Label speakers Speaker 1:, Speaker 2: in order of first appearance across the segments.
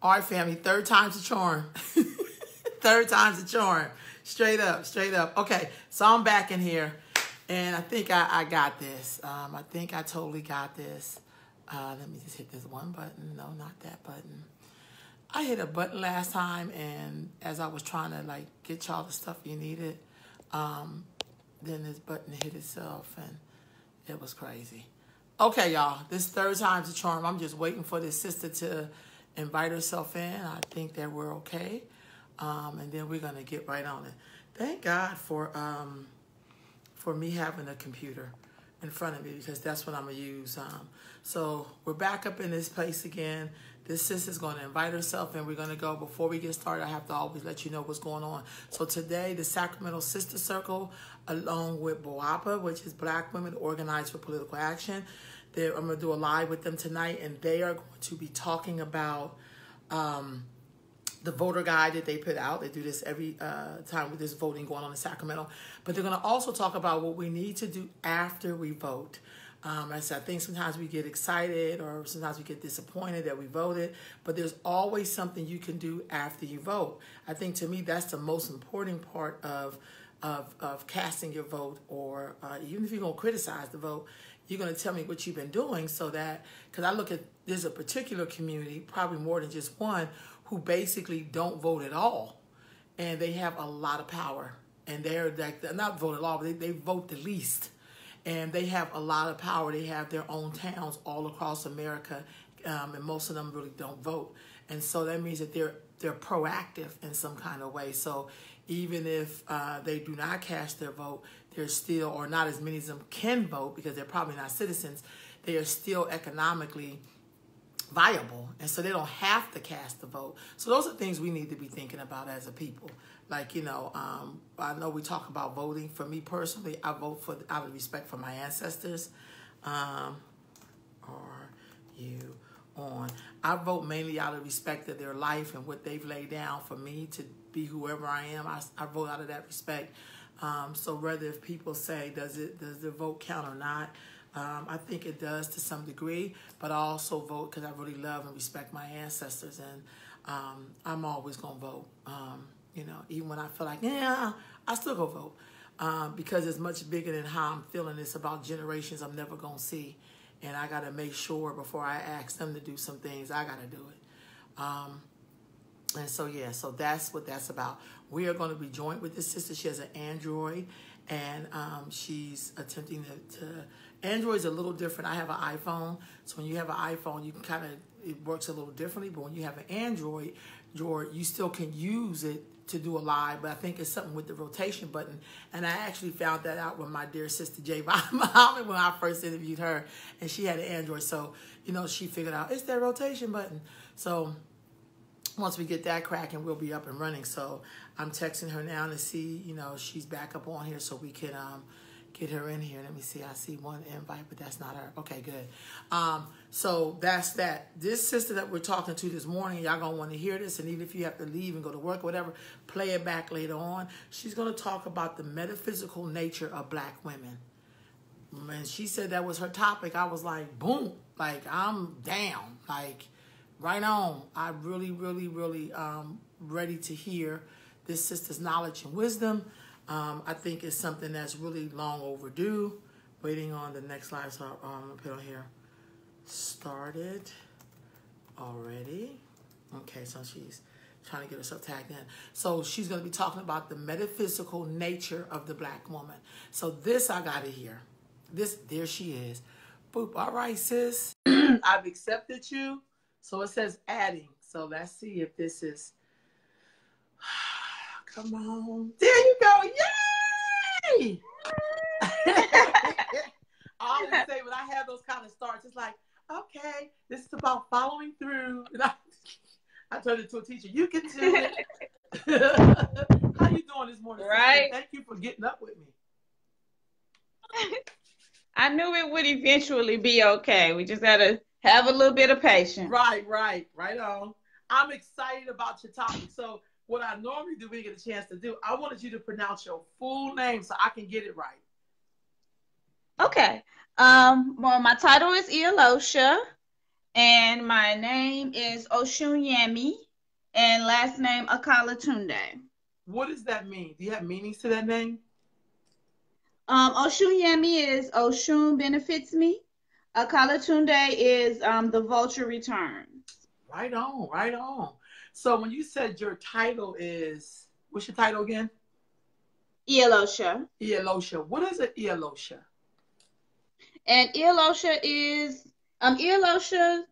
Speaker 1: All right, family, third time's a charm. Third time's a charm. Straight up, straight up. Okay, so I'm back in here, and I think I got this. I think I totally got this. Let me just hit this one button. No, not that button. I hit a button last time, and as I was trying to like get y'all the stuff you needed, then this button hit itself, and it was crazy. Okay, y'all, this third time's a charm. I'm just waiting for this sister to invite herself in. I think that we're okay, and then we're gonna get right on it. Thank God for me having a computer in front of me, because that's what I'm gonna use. So we're back up in this place again. This sister's going to invite herself, and we're going to go. Before we get started, I have to always let you know what's going on. So today, the Sacramento Sister Circle, along with BOAPA, which is Black Women Organized for Political Action, I'm going to do a live with them tonight, and they are going to be talking about the voter guide that they put out. They do this every time with this voting going on in Sacramento. But they're going to also talk about what we need to do after we vote. I think sometimes we get excited, or sometimes we get disappointed that we voted, but there's always something you can do after you vote. I think, to me, that's the most important part of casting your vote, or even if you're going to criticize the vote, you're going to tell me what you've been doing, so that, because I look at, there's a particular community, probably more than just one, who basically don't vote at all, and they have a lot of power, and they're not vote at all, but they vote the least. And they have a lot of power. They have their own towns all across America, and most of them really don't vote. And so that means that they're proactive in some kind of way. So even if they do not cast their vote, they're still, or not as many of them can vote because they're probably not citizens, they are still economically viable. And so they don't have to cast the vote. So those are things we need to be thinking about as a people. Like, I know we talk about voting. For me personally, I vote out of respect for my ancestors. Are you on? I vote mainly out of respect of their life and what they've laid down for me to be whoever I am. I vote out of that respect. So whether if people say, does the vote count or not, I think it does to some degree. But I also vote because I really love and respect my ancestors, and I'm always gonna vote. Even when I feel like, yeah, I still go vote, because it's much bigger than how I'm feeling. It's about generations I'm never going to see, and I got to make sure before I ask them to do some things, I got to do it. And so, yeah, so that's what that's about. We are going to be joined with this sister. She has an Android, and she's attempting to Android's a little different. I have an iPhone, so when you have an iPhone, you can it works a little differently, but when you have an Android, you still can use it to do a live, but I think it's something with the rotation button. And I actually found that out with my dear sister Jay Muhammad when I first interviewed her, and she had an Android. So, she figured out it's that rotation button. So once we get that cracking, we'll be up and running. So I'm texting her now to see, she's back up on here so we can get her in here. Let me see. I see one invite, but that's not her. Okay, good. So that's that. This sister that we're talking to this morning, y'all going to want to hear this. And even if you have to leave and go to work or whatever, play it back later on. She's going to talk about the metaphysical nature of Black women. When she said that was her topic, I was like, boom. Like, I'm down. Like, right on. I really, really, really ready to hear this sister's knowledge and wisdom. I think it's something that's really long overdue. Waiting on the next live, so I'm going to put on here. Started already. Okay, so she's trying to get herself tagged in. So she's going to be talking about the metaphysical nature of the Black woman. So this I got to hear. There she is. Boop. All right, sis. I've accepted you. So it says adding. So let's see if this is... Come on. There you go. Yay! I always say when I have those kind of starts, it's like, okay, this is about following through. And I turned into a teacher. You can do it. How you doing this morning?
Speaker 2: Right.
Speaker 1: Thank you for getting up with me.
Speaker 2: I knew it would eventually be okay. We just got to have a little bit of patience.
Speaker 1: Right on. I'm excited about your topic. So what I normally do when you get a chance to do, I wanted you to pronounce your full name so I can get it right.
Speaker 2: Okay. Well, my title is Iyalosa, And my name is Osunyemi, and last name Akalatunde.
Speaker 1: What does that mean? Do you have meanings to that name?
Speaker 2: Osunyemi is Oshun benefits me. Akalatunde is the vulture returns.
Speaker 1: Right on, right on. So when you said your title is, what's your title again?
Speaker 2: Iyalosa.
Speaker 1: Iyalosa. What is an Iyalosa?
Speaker 2: And Iyalosa is Iyalosa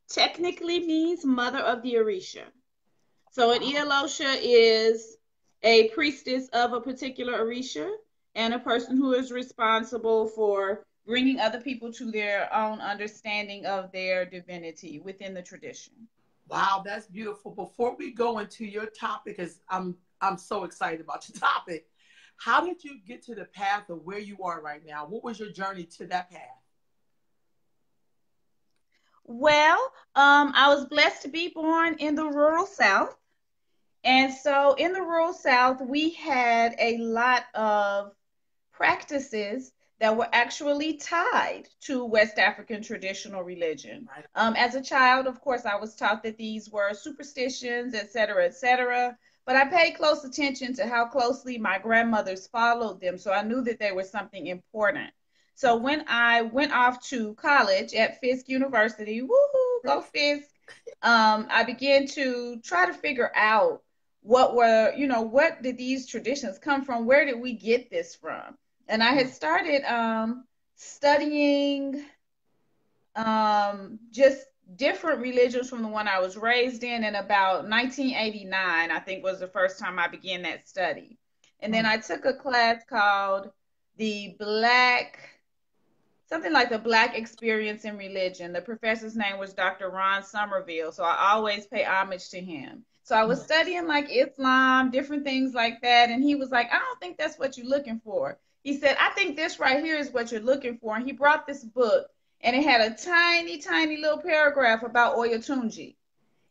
Speaker 2: technically means mother of the Orisha. So an Iyalosa is a priestess of a particular Orisha and a person who is responsible for bringing other people to their own understanding of their divinity within the tradition.
Speaker 1: Wow, that's beautiful. Before we go into your topic, because I'm so excited about your topic, how did you get to the path of where you are right now? What was your journey to that path?
Speaker 2: Well, I was blessed to be born in the rural South. And so in the rural South, we had a lot of practices that were actually tied to West African traditional religion.
Speaker 1: Right.
Speaker 2: As a child, of course, I was taught that these were superstitions, et cetera, et cetera. But I paid close attention to how closely my grandmothers followed them. So I knew that they were something important. So when I went off to college at Fisk University, woohoo, go Fisk, I began to try to figure out what did these traditions come from? Where did we get this from? And I had started studying just different religions from the one I was raised in about 1989, I think was the first time I began that study. And then I took a class called something like the Black Experience in Religion. The professor's name was Dr. Ron Somerville, so I always pay homage to him. So I was studying like Islam, different things like that, and he was like, I don't think that's what you're looking for. He said, I think this right here is what you're looking for. And he brought this book, and it had a tiny, tiny little paragraph about Oyotunji.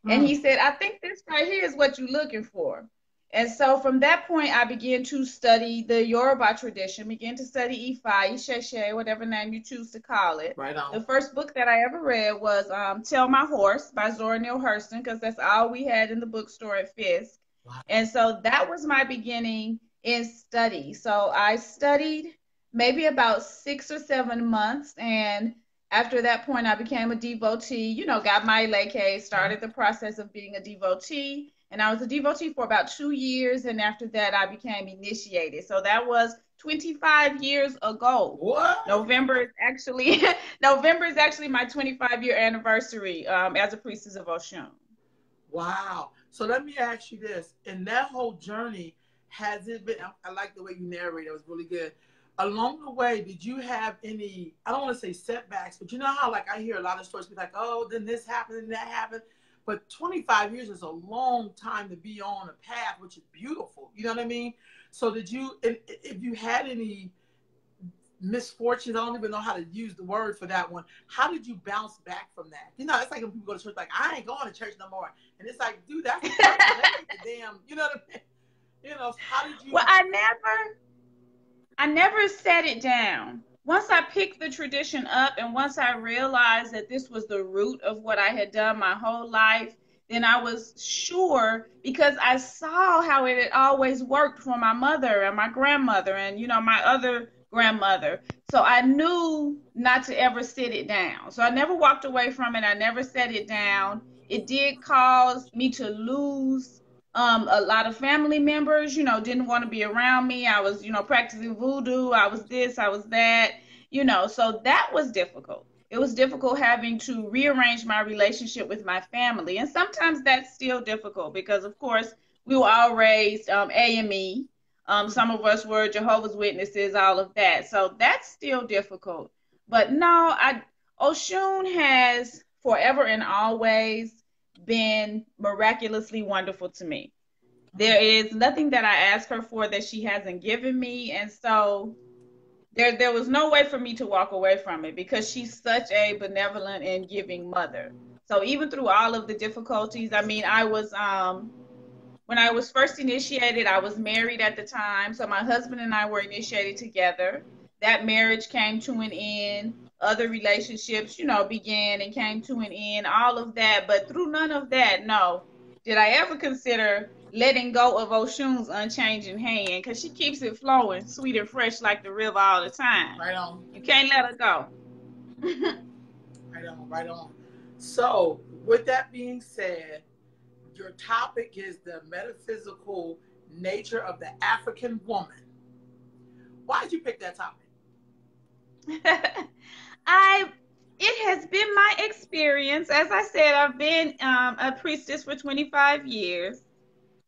Speaker 2: And he said, I think this right here is what you're looking for. And so from that point, I began to study the Yoruba tradition, began to study Ifa, Isheshe, whatever name you choose to call it.
Speaker 1: Right on.
Speaker 2: The first book that I ever read was Tell My Horse by Zora Neale Hurston, because that's all we had in the bookstore at Fisk. Wow. And so that was my beginning in study. So I studied maybe about 6 or 7 months. And after that point, I became a devotee, got my leke, started the process of being a devotee. And I was a devotee for about 2 years. And after that, I became initiated. So that was 25 years ago.
Speaker 1: What?
Speaker 2: November is actually my 25-year anniversary as a priestess of Oshun.
Speaker 1: Wow. So let me ask you this. In that whole journey, has it been, I like the way you narrated, it was really good. Along the way, did you have any, I don't want to say setbacks, but you know how like I hear a lot of stories, like, oh, then this happened and that happened. But 25 years is a long time to be on a path, which is beautiful. You know what I mean? So did you, if you had any misfortunes, I don't even know how to use the word for that one. How did you bounce back from that? You know, it's like when people go to church, like, I ain't going to church no more. And it's like, dude, that's the damn, you know what I mean? You know, how did you?
Speaker 2: Well, I never set it down. Once I picked the tradition up and once I realized that this was the root of what I had done my whole life, then I was sure, because I saw how it had always worked for my mother and my grandmother and, my other grandmother. So I knew not to ever sit it down. So I never walked away from it. I never set it down. It did cause me to lose a lot of family members, didn't want to be around me. I was, practicing voodoo. I was this, I was that, so that was difficult. It was difficult having to rearrange my relationship with my family. And sometimes that's still difficult because, of course, we were all raised AME. Some of us were Jehovah's Witnesses, all of that. So that's still difficult. But no, Oshun has forever and always been miraculously wonderful to me. There is nothing that I ask her for that she hasn't given me. And so there was no way for me to walk away from it because she's such a benevolent and giving mother. So even through all of the difficulties, I mean, when I was first initiated, I was married at the time. So my husband and I were initiated together. that marriage came to an end. Other relationships, began and came to an end, all of that. But through none of that, no, did I ever consider letting go of Oshun's unchanging hand, because she keeps it flowing sweet and fresh like the river all the time.
Speaker 1: Right on.
Speaker 2: You can't let her go.
Speaker 1: Right on, right on. So, with that being said, your topic is the metaphysical nature of the African woman. Why did you pick that topic?
Speaker 2: It has been my experience. As I said, I've been a priestess for 25 years.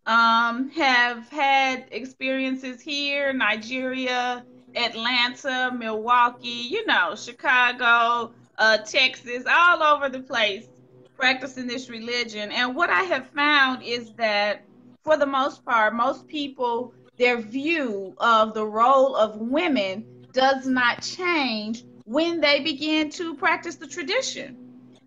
Speaker 2: Have had experiences here, Nigeria, Atlanta, Milwaukee, Chicago, Texas, all over the place, practicing this religion. And what I have found is that, for the most part, most people, their view of the role of women does not change when they begin to practice the tradition.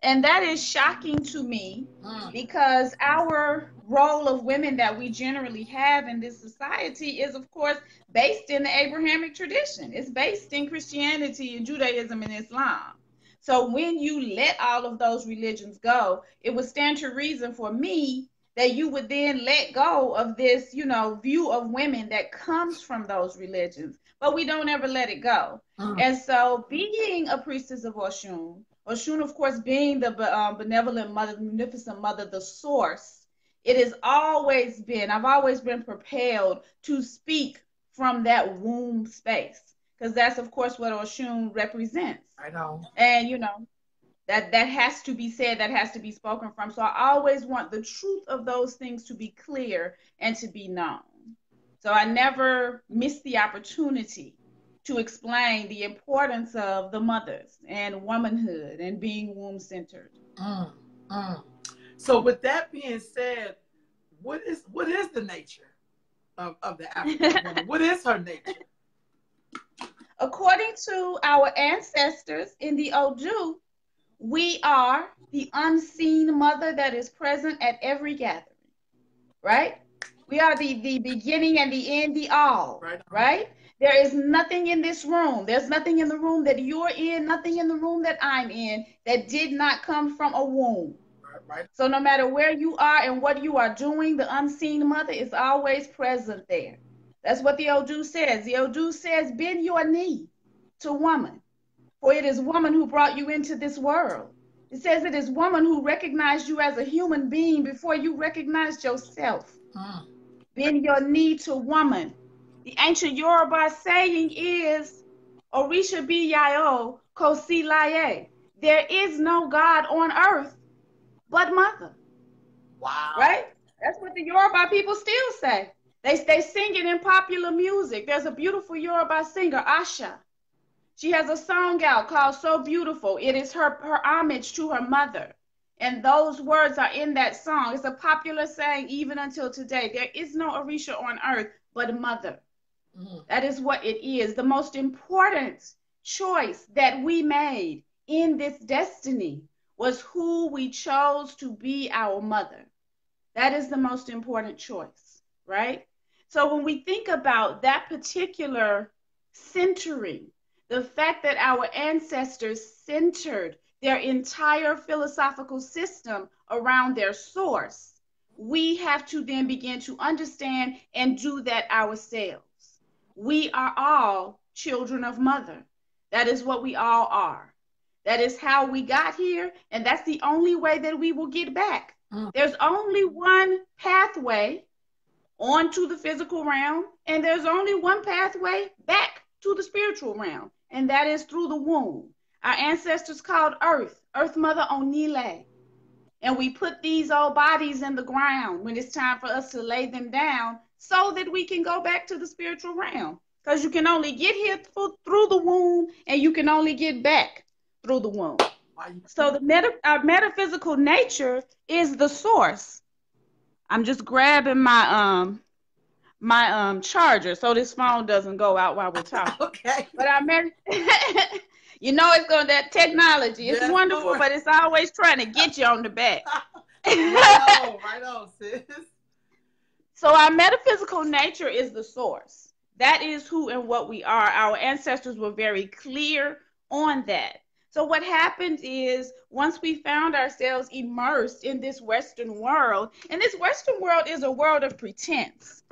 Speaker 2: And that is shocking to me, because our role of women that we generally have in this society is, of course, based in the Abrahamic tradition. It's based in Christianity and Judaism and Islam. So when you let all of those religions go, it would stand to reason for me that you would then let go of this, view of women that comes from those religions. But we don't ever let it go. And so, being a priestess of Oshun, of course, being the benevolent mother, the munificent mother, the source, I've always been propelled to speak from that womb space, because that's, of course, what Oshun represents.
Speaker 1: I know.
Speaker 2: And, that has to be said, that has to be spoken from. So I always want the truth of those things to be clear and to be known. So I never miss the opportunity to explain the importance of the mothers and womanhood and being womb-centered.
Speaker 1: So with that being said, what is the nature of the African woman? What is her nature?
Speaker 2: According to our ancestors in the Odu, we are the unseen mother that is present at every gathering, right? We are the beginning and the end, the all, right? There is nothing in this room. There's nothing in the room that you're in, nothing in the room that I'm in that did not come from a womb.
Speaker 1: Right.
Speaker 2: So no matter where you are and what you are doing, the unseen mother is always present there. That's what the Odu says. The Odu says, bend your knee to woman, for it is woman who brought you into this world. It says it is woman who recognized you as a human being before you recognized yourself. Bend your knee to woman. The ancient Yoruba saying is, Orisha bi yayo kosi laye. There is no God on earth but mother.
Speaker 1: Wow.
Speaker 2: Right? That's what the Yoruba people still say. They sing it in popular music. There's a beautiful Yoruba singer, Asha. She has a song out called So Beautiful. It is her homage to her mother. And those words are in that song. It's a popular saying even until today. There is no Orisha on earth but mother. That is what it is. The most important choice that we made in this destiny was who we chose to be our mother. That is the most important choice, right? So when we think about that particular centering, the fact that our ancestors centered their entire philosophical system around their source, we have to then begin to understand and do that ourselves. We are all children of mother. That is what we all are. That is how we got here, and that's the only way that we will get back. There's only one pathway onto the physical realm, and there's only one pathway back to the spiritual realm, and that is through the womb. Our ancestors called Earth Mother Onile. And we put these old bodies in the ground when it's time for us to lay them down so that we can go back to the spiritual realm. Because you can only get here through the womb, and you can only get back through the womb. So our metaphysical nature is the source. I'm just grabbing my charger so this phone doesn't go out while we're talking.
Speaker 1: Okay.
Speaker 2: But that technology. It's wonderful, Lord. But it's always trying to get you on the back.
Speaker 1: Right on, sis.
Speaker 2: So our metaphysical nature is the source. That is who and what we are. Our ancestors were very clear on that. So what happened is once we found ourselves immersed in this Western world, and this Western world is a world of pretense.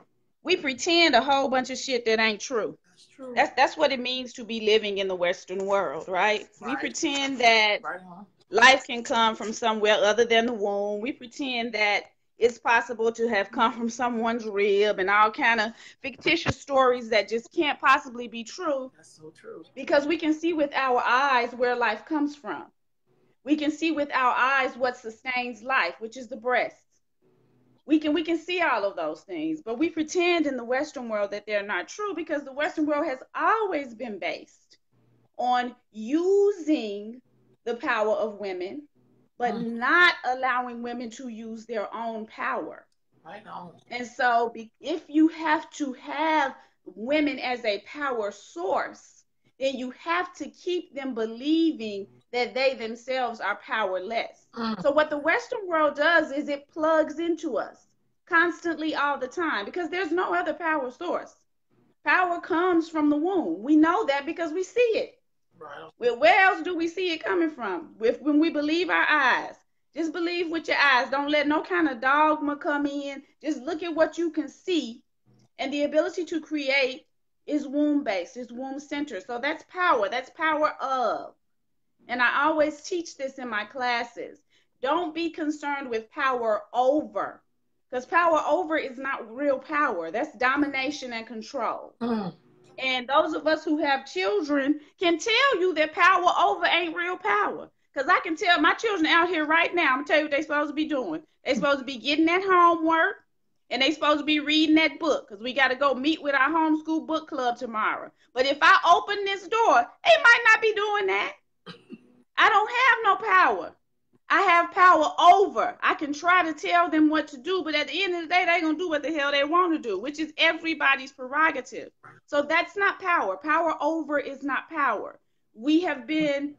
Speaker 2: We pretend a whole bunch of shit that ain't true.
Speaker 1: That's true.
Speaker 2: That's what it means to be living in the Western world, right? We pretend that
Speaker 1: Right on.
Speaker 2: life can come from somewhere other than the womb. We pretend that it's possible to have come from someone's rib and all kind of fictitious stories that just can't possibly be true.
Speaker 1: That's so true.
Speaker 2: Because we can see with our eyes where life comes from. We can see with our eyes what sustains life, which is the breasts. We can see all of those things, but we pretend in the Western world that they're not true because the Western world has always been based on using the power of women, but not allowing women to use their own power.
Speaker 1: Right on.
Speaker 2: And so if you have to have women as a power source, then you have to keep them believing that they themselves are powerless. So what the Western world does is it plugs into us constantly all the time because there's no other power source. Power comes from the womb. We know that because we see it.
Speaker 1: Right.
Speaker 2: Well, where else do we see it coming from? When we believe our eyes. Just believe with your eyes. Don't let no kind of dogma come in. Just look at what you can see. And the ability to create is womb-based, is womb-centered. So that's power. That's power of. And I always teach this in my classes. Don't be concerned with power over. Because power over is not real power. That's domination and control. And those of us who have children can tell you that power over ain't real power. Because I can tell my children out here right now, I'm going to tell you what they're supposed to be doing. They're supposed to be getting that homework, and they're supposed to be reading that book because we got to go meet with our homeschool book club tomorrow. But if I open this door, they might not be doing that. I don't have no power. I have power over. I can try to tell them what to do, but at the end of the day, they're going to do what the hell they want to do, which is everybody's prerogative. So that's not power. Power over is not power. We have been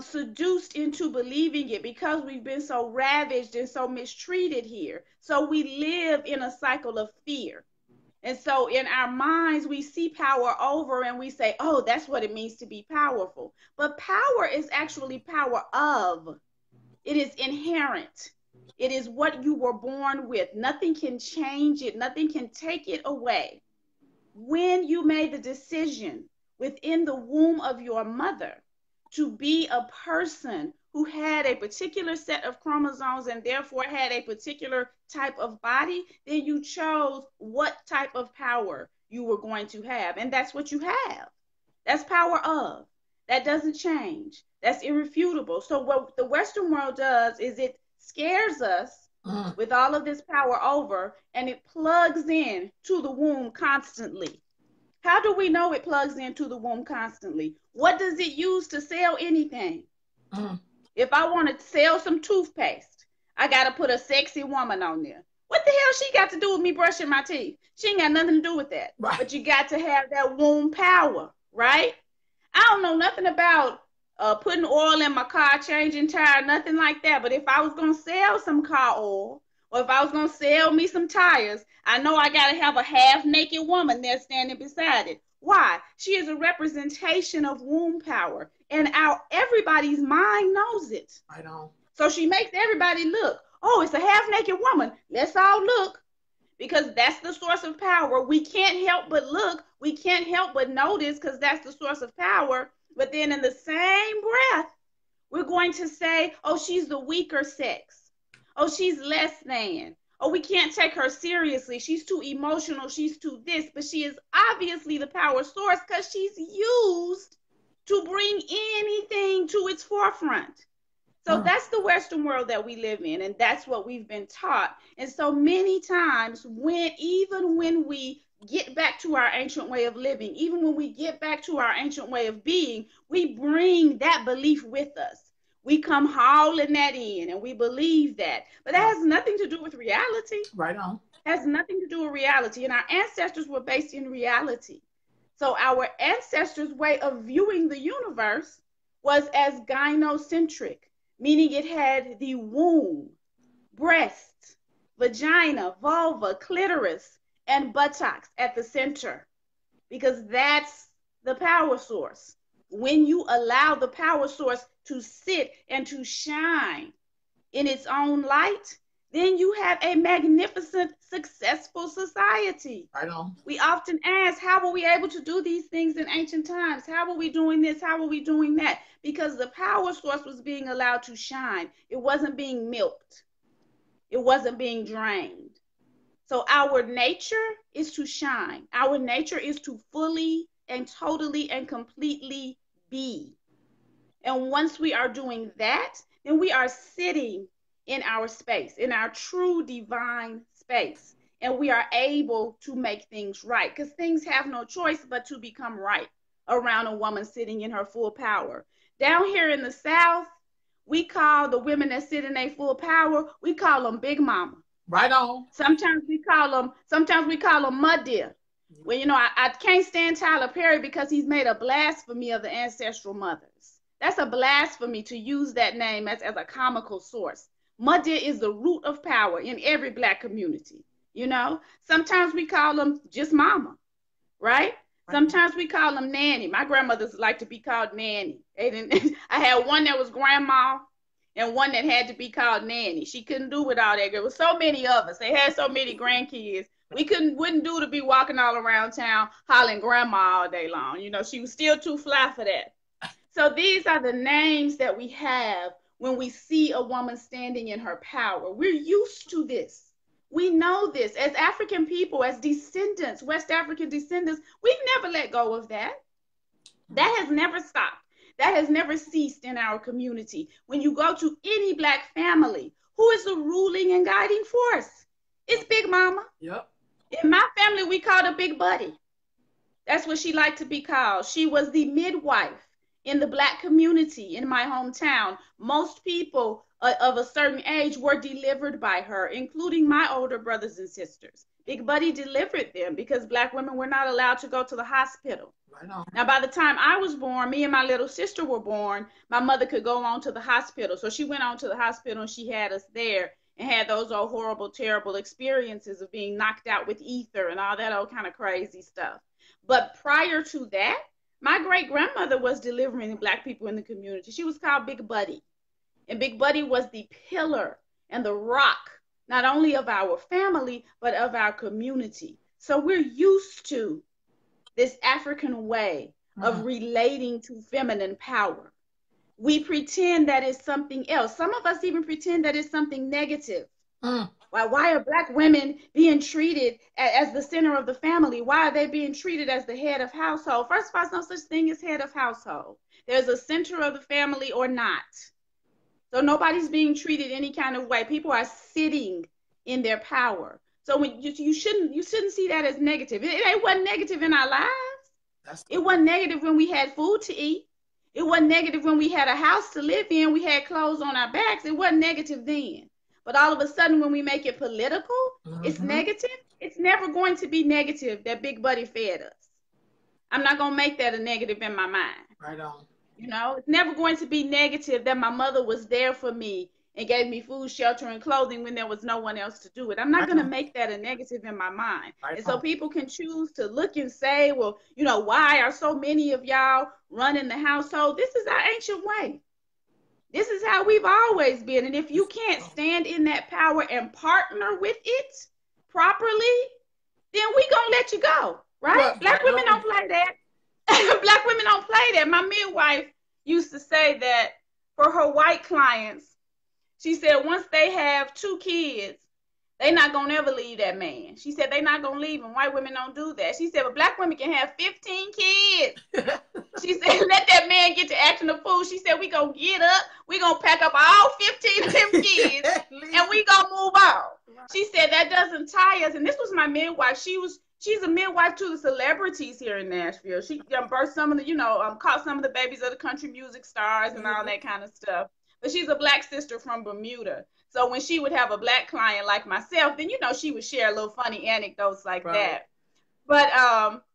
Speaker 2: seduced into believing it because we've been so ravaged and so mistreated here. So we live in a cycle of fear. And so in our minds, we see power over and we say, oh, that's what it means to be powerful. But power is actually power of. It is inherent. It is what you were born with. Nothing can change it. Nothing can take it away. When you made the decision within the womb of your mother to be a person who had a particular set of chromosomes and therefore had a particular type of body, then you chose what type of power you were going to have. And that's what you have. That's power of. That doesn't change. That's irrefutable. So what the Western world does is it scares us with all of this power over, and it plugs in to the womb constantly. How do we know it plugs into the womb constantly? What does it use to sell anything? If I want to sell some toothpaste, I got to put a sexy woman on there. What the hell she got to do with me brushing my teeth? She ain't got nothing to do with that. Right. But you got to have that womb power, right? I don't know nothing about putting oil in my car, changing tire, nothing like that. But if I was going to sell some car oil, or if I was going to sell me some tires, I know I got to have a half-naked woman there standing beside it. Why? She is a representation of womb power, and everybody's mind knows it.
Speaker 1: I know.
Speaker 2: So she makes everybody look. Oh, it's a half-naked woman. Let's all look, because that's the source of power. We can't help but look. We can't help but notice because that's the source of power. But then in the same breath, we're going to say, oh, she's the weaker sex. Oh, she's less than. Oh, we can't take her seriously. She's too emotional. She's too this. But she is obviously the power source because she's used to bring anything to its forefront. So that's the Western world that we live in, and that's what we've been taught. And so many times, even when we get back to our ancient way of living, even when we get back to our ancient way of being, we bring that belief with us. We come hauling that in, and we believe that. But that has nothing to do with reality.
Speaker 1: Right on.
Speaker 2: It has nothing to do with reality. And our ancestors were based in reality. So our ancestors' way of viewing the universe was as gynocentric, meaning it had the womb, breast, vagina, vulva, clitoris, and buttocks at the center. because that's the power source. When you allow the power source to sit and to shine in its own light, then you have a magnificent, successful society.
Speaker 1: Right on.
Speaker 2: We often ask, how were we able to do these things in ancient times? How were we doing this? How were we doing that? Because the power source was being allowed to shine. It wasn't being milked. It wasn't being drained. So our nature is to shine. Our nature is to fully and totally and completely be. And once we are doing that, then we are sitting in our space, in our true divine space. And we are able to make things right, because things have no choice but to become right around a woman sitting in her full power. Down here in the South, we call the women that sit in their full power, we call them Big Mama.
Speaker 1: Right on.
Speaker 2: Sometimes we call them mud deer. Well, you know, I can't stand Tyler Perry because he's made a blasphemy of the ancestral mothers. That's a blasphemy to use that name as a comical source. Mud deer is the root of power in every Black community. You know, sometimes we call them just mama, right? Sometimes we call them nanny. My grandmothers like to be called nanny. I had one that was grandma and one that had to be called nanny. She couldn't do with all that. There was so many of us. They had so many grandkids. We wouldn't do to be walking all around town hollering grandma all day long. You know, she was still too fly for that. So these are the names that we have when we see a woman standing in her power. We're used to this. We know this. As African people, as descendants, West African descendants, we've never let go of that. That has never stopped. That has never ceased in our community. When you go to any Black family, who is the ruling and guiding force? It's Big Mama.
Speaker 1: Yep.
Speaker 2: In my family, we called her Big Buddy. That's what she liked to be called. She was the midwife in the Black community in my hometown. Most people of a certain age were delivered by her, including my older brothers and sisters. Big Buddy delivered them because Black women were not allowed to go to the hospital.
Speaker 1: Right on.
Speaker 2: Now, by the time I was born, me and my little sister were born, my mother could go on to the hospital. So she went on to the hospital and she had us there and had those old horrible, terrible experiences of being knocked out with ether and all that old kind of crazy stuff. But prior to that, my great-grandmother was delivering Black people in the community. She was called Big Buddy. And Big Buddy was the pillar and the rock, not only of our family, but of our community. So we're used to this African way of relating to feminine power. We pretend that it's something else. Some of us even pretend that it's something negative. Why are Black women being treated as the center of the family? Why are they being treated as the head of household? First of all, there's no such thing as head of household. There's a center of the family or not. So nobody's being treated any kind of way. People are sitting in their power. So when you shouldn't see that as negative. It wasn't negative in our lives. It wasn't negative when we had food to eat. It wasn't negative when we had a house to live in. We had clothes on our backs. It wasn't negative then. But all of a sudden, when we make it political, it's negative. It's never going to be negative that Big Buddy fed us. I'm not going to make that a negative in my mind.
Speaker 1: Right on.
Speaker 2: You know, it's never going to be negative that my mother was there for me and gave me food, shelter, and clothing when there was no one else to do it. I'm not going to make that a negative in my mind. And so people can choose to look and say, well, you know, why are so many of y'all running the household? This is our ancient way. This is how we've always been. And if you can't stand in that power and partner with it properly, then we gonna let you go, right? Well, Black women don't play that. Black women don't play that. My midwife used to say that for her white clients, she said once they have 2 kids, they not gonna ever leave that man. She said they not gonna leave him. White women don't do that. She said, but Black women can have 15 kids. She said, let that man get to acting a fool. She said, we gonna get up, we gonna pack up all 15 of them kids, and we gonna move on. She said that doesn't tie us. And this was my midwife. She's a midwife to the celebrities here in Nashville. She birthed some of the, caught some of the babies of the country music stars and all that kind of stuff. But she's a Black sister from Bermuda. So when she would have a Black client like myself, then, she would share a little funny anecdotes like that. But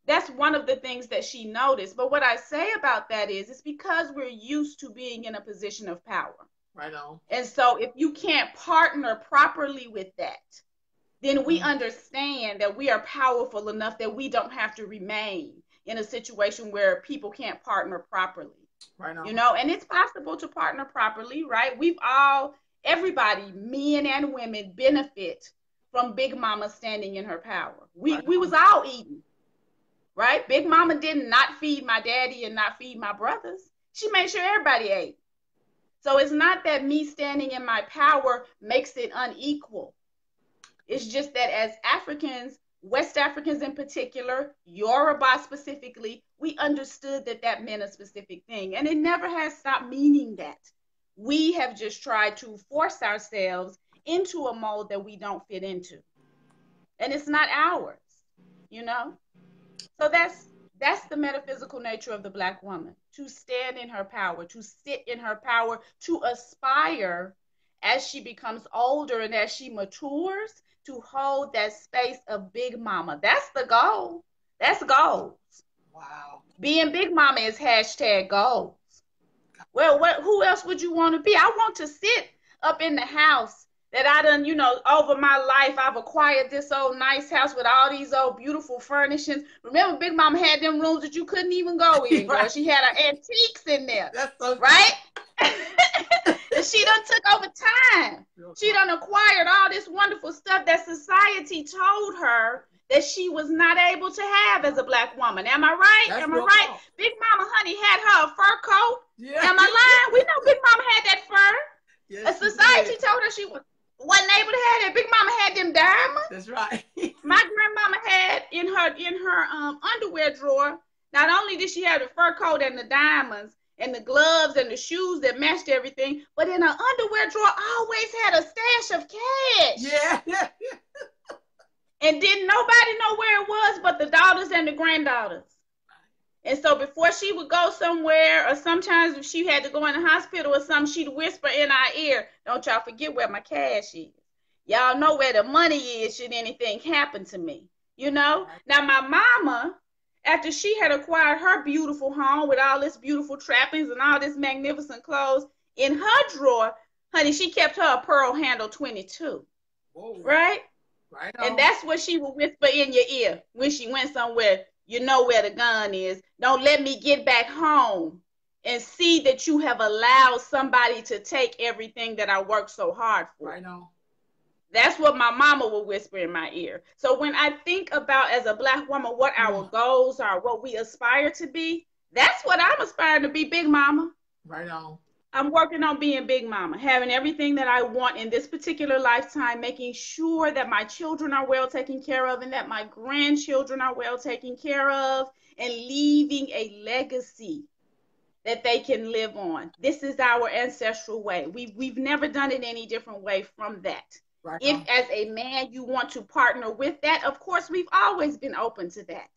Speaker 2: that's one of the things that she noticed. But what I say about that is it's because we're used to being in a position of power.
Speaker 1: Right on.
Speaker 2: And so if you can't partner properly with that, then we understand that we are powerful enough that we don't have to remain in a situation where people can't partner properly.
Speaker 1: Right on.
Speaker 2: You know, and it's possible to partner properly, right? Everybody, men and women, benefit from Big Mama standing in her power. We was all eating, right? Big Mama did not feed my daddy and not feed my brothers. She made sure everybody ate. So it's not that me standing in my power makes it unequal. It's just that as Africans, West Africans in particular, Yoruba specifically, we understood that that meant a specific thing. And it never has stopped meaning that. We have just tried to force ourselves into a mold that we don't fit into. And it's not ours, you know? So that's the metaphysical nature of the Black woman, to stand in her power, to sit in her power, to aspire as she becomes older and as she matures to hold that space of Big Mama. That's the goal. That's goals.
Speaker 1: Wow.
Speaker 2: Being Big Mama is hashtag goals. Well, who else would you want to be? I want to sit up in the house that I done, you know, over my life, I've acquired this old nice house with all these old beautiful furnishings. Remember, Big Mama had them rooms that you couldn't even go in, girl. Right. She had her antiques in there. That's so right? And she done took over time. She done acquired all this wonderful stuff that society told her that she was not able to have as a Black woman. Am I right?
Speaker 1: That's
Speaker 2: Am I right?
Speaker 1: Cool.
Speaker 2: Big Mama Honey had her a fur coat.
Speaker 1: Yeah.
Speaker 2: Am I lying? We know Big Mama had that fur.
Speaker 1: Yes,
Speaker 2: a society told her she wasn't able to have that. Big Mama had them diamonds.
Speaker 1: That's right.
Speaker 2: My grandmama had in her underwear drawer, not only did she have the fur coat and the diamonds and the gloves and the shoes that matched everything, but in her underwear drawer always had a stash of cash.
Speaker 1: Yeah.
Speaker 2: And didn't nobody know where it was but the daughters and the granddaughters. And so before she would go somewhere, or sometimes if she had to go in the hospital or something, she'd whisper in our ear, "Don't y'all forget where my cash is. Y'all know where the money is should anything happen to me." You know? Now, my mama, after she had acquired her beautiful home with all this beautiful trappings and all this magnificent clothes, in her drawer, honey, she kept her a pearl handle 22. Whoa. Right? Right on. And that's what she would whisper in your ear when she went somewhere. "You know where the gun is. Don't let me get back home and see that you have allowed somebody to take everything that I worked so hard for." Right on. That's what my mama would whisper in my ear. So when I think about, as a Black woman, what our goals are, what we aspire to be, that's what I'm aspiring to be, Big Mama. Right on. I'm working on being Big Mama, having everything that I want in this particular lifetime, making sure that my children are well taken care of and that my grandchildren are well taken care of, and leaving a legacy that they can live on. This is our ancestral way. We've never done it any different way from that. Right. If as a man you want to partner with that, of course, we've always been open to that.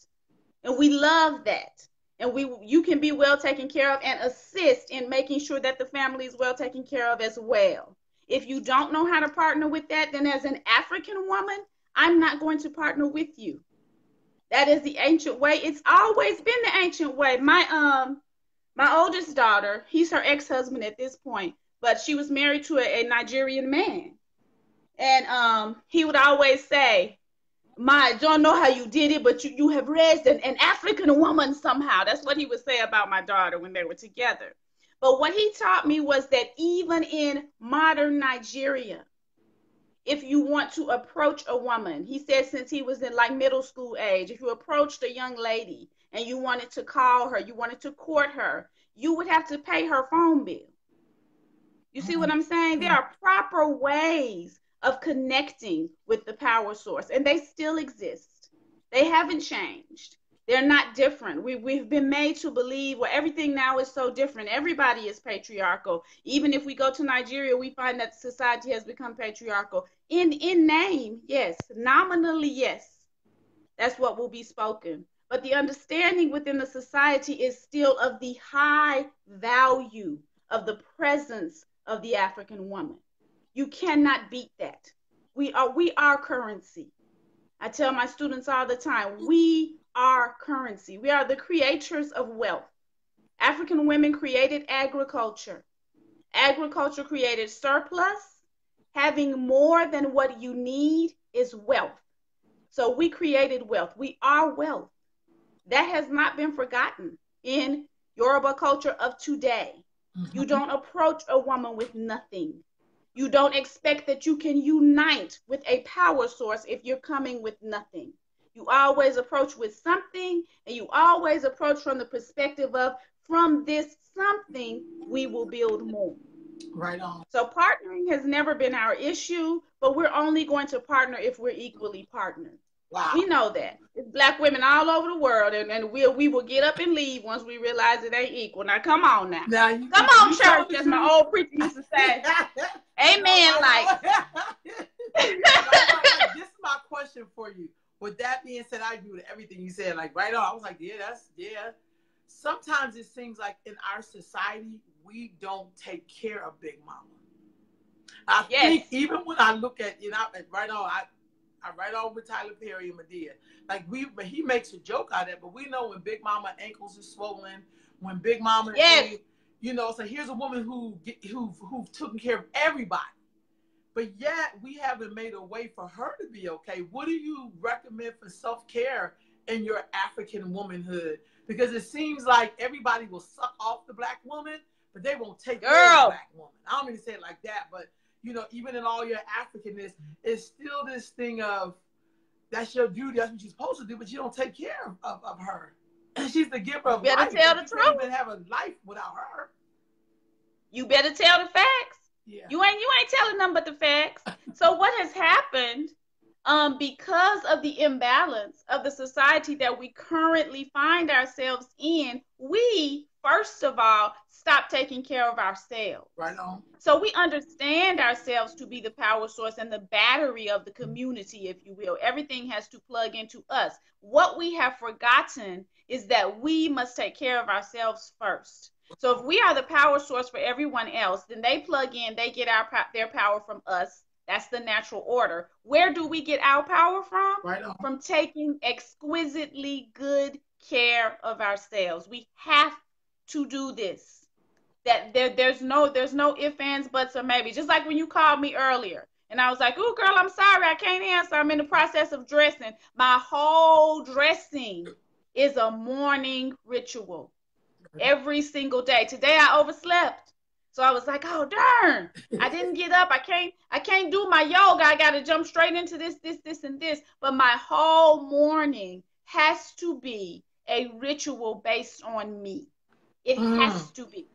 Speaker 2: And we love that. And you can be well taken care of and assist in making sure that the family is well taken care of as well. If you don't know how to partner with that, then as an African woman, I'm not going to partner with you. That is the ancient way. It's always been the ancient way. My oldest daughter, he's her ex-husband at this point, but she was married to a Nigerian man. And he would always say, "Ma, I don't know how you did it, but you have raised an African woman somehow." That's what he would say about my daughter when they were together. But what he taught me was that even in modern Nigeria, if you want to approach a woman, he said, since he was in like middle school age, if you approached a young lady and you wanted to call her, you wanted to court her, you would have to pay her phone bill. You see what I'm saying? There are proper ways of connecting with the power source, and they still exist. They haven't changed. They're not different. We've been made to believe, well, everything now is so different. Everybody is patriarchal. Even if we go to Nigeria, we find that society has become patriarchal. In name, yes. Nominally, yes. That's what will be spoken. But the understanding within the society is still of the high value of the presence of the African woman. You cannot beat that. We are currency. I tell my students all the time, we are currency. We are the creators of wealth. African women created agriculture. Agriculture created surplus. Having more than what you need is wealth. So we created wealth. We are wealth. That has not been forgotten in Yoruba culture of today. You don't approach a woman with nothing. You don't expect that you can unite with a power source if you're coming with nothing. You always approach with something, and you always approach from the perspective of, from this something, we will build more.
Speaker 1: Right on.
Speaker 2: So partnering has never been our issue, but we're only going to partner if we're equally partnered.
Speaker 1: Wow.
Speaker 2: We know that. It's Black women all over the world, and we will get up and leave once we realize it ain't equal. Now, come on now. Come on, church, as my old preacher used to say. Amen.
Speaker 1: This is my question for you. With that being said, I agree with everything you said. Like, right on. I was like, yeah. Sometimes it seems like in our society, we don't take care of Big Mama. I think even when I look at, right on, I right on with Tyler Perry and Medea. Like he makes a joke out of it, but we know when Big Mama ankles are swollen, when Big Mama, so here's a woman who's taken care of everybody, but yet we haven't made a way for her to be okay. What do you recommend for self-care in your African womanhood? Because it seems like everybody will suck off the Black woman, but they won't take care of the Black woman. I don't mean to say it like that, but even in all your Africanness, it's still this thing of that's your duty, that's what you're supposed to do, but you don't take care of her. And she's the giver of life.
Speaker 2: You better tell the truth.
Speaker 1: You can't even have a life without her.
Speaker 2: You better tell the facts.
Speaker 1: Yeah.
Speaker 2: You ain't telling them but the facts. So what has happened, because of the imbalance of the society that we currently find ourselves in, we, first of all, stop taking care of ourselves.
Speaker 1: Right on.
Speaker 2: So we understand ourselves to be the power source and the battery of the community, if you will. Everything has to plug into us. What we have forgotten is that we must take care of ourselves first. So if we are the power source for everyone else, then they plug in, they get their power from us. That's the natural order. Where do we get our power from?
Speaker 1: Right on.
Speaker 2: From taking exquisitely good care of ourselves. We have to do this. That there's no ifs, ands, buts, or maybe. Just like when you called me earlier, and I was like, "Oh, girl, I'm sorry, I can't answer. I'm in the process of dressing." My whole dressing is a morning ritual. Every single day. Today I overslept. So I was like, oh darn, I didn't get up. I can't do my yoga. I gotta jump straight into this, and this. But my whole morning has to be a ritual based on me. It has to be.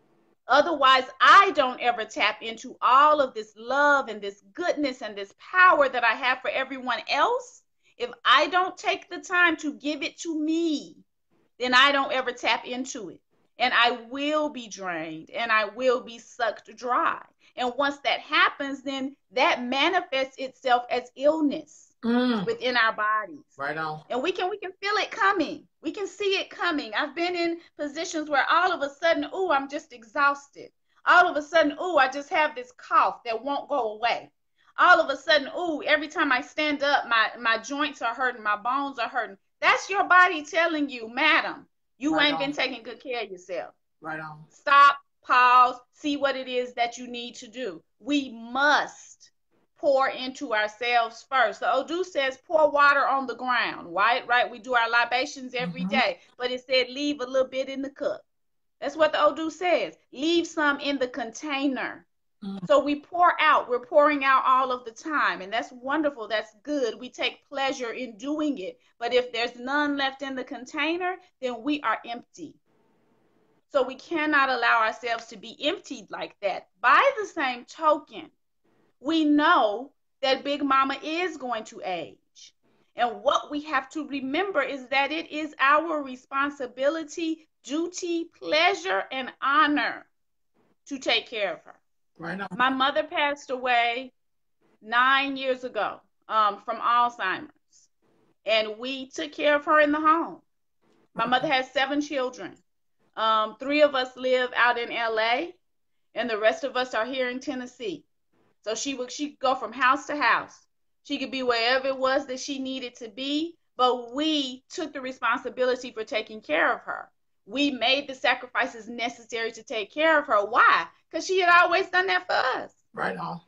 Speaker 2: Otherwise, I don't ever tap into all of this love and this goodness and this power that I have for everyone else. If I don't take the time to give it to me, then I don't ever tap into it. And I will be drained and I will be sucked dry. And once that happens, then that manifests itself as illness within our bodies.
Speaker 1: Right on.
Speaker 2: And we can feel it coming. We can see it coming. I've been in positions where all of a sudden, I'm just exhausted. All of a sudden, I just have this cough that won't go away. All of a sudden, every time I stand up, my joints are hurting, my bones are hurting. That's your body telling you, madam, you ain't been taking good care of yourself.
Speaker 1: Right on.
Speaker 2: Stop, pause, see what it is that you need to do. We must pour into ourselves first. The Odu says pour water on the ground, right? We do our libations every day, but it said leave a little bit in the cup. That's what the Odu says. Leave some in the container. So we pour out. We're pouring out all of the time, and that's wonderful. That's good. We take pleasure in doing it. But if there's none left in the container, then we are empty. So we cannot allow ourselves to be emptied like that. By the same token, we know that Big Mama is going to age. And what we have to remember is that it is our responsibility, duty, pleasure, and honor to take care of her.
Speaker 1: Right on.
Speaker 2: My mother passed away 9 years ago from Alzheimer's, and we took care of her in the home. My mother has 7 children. 3 of us live out in LA, and the rest of us are here in Tennessee. So she'd go from house to house. She could be wherever it was that she needed to be, but we took the responsibility for taking care of her. We made the sacrifices necessary to take care of her. Why? Because she had always done that for us.
Speaker 1: Right on.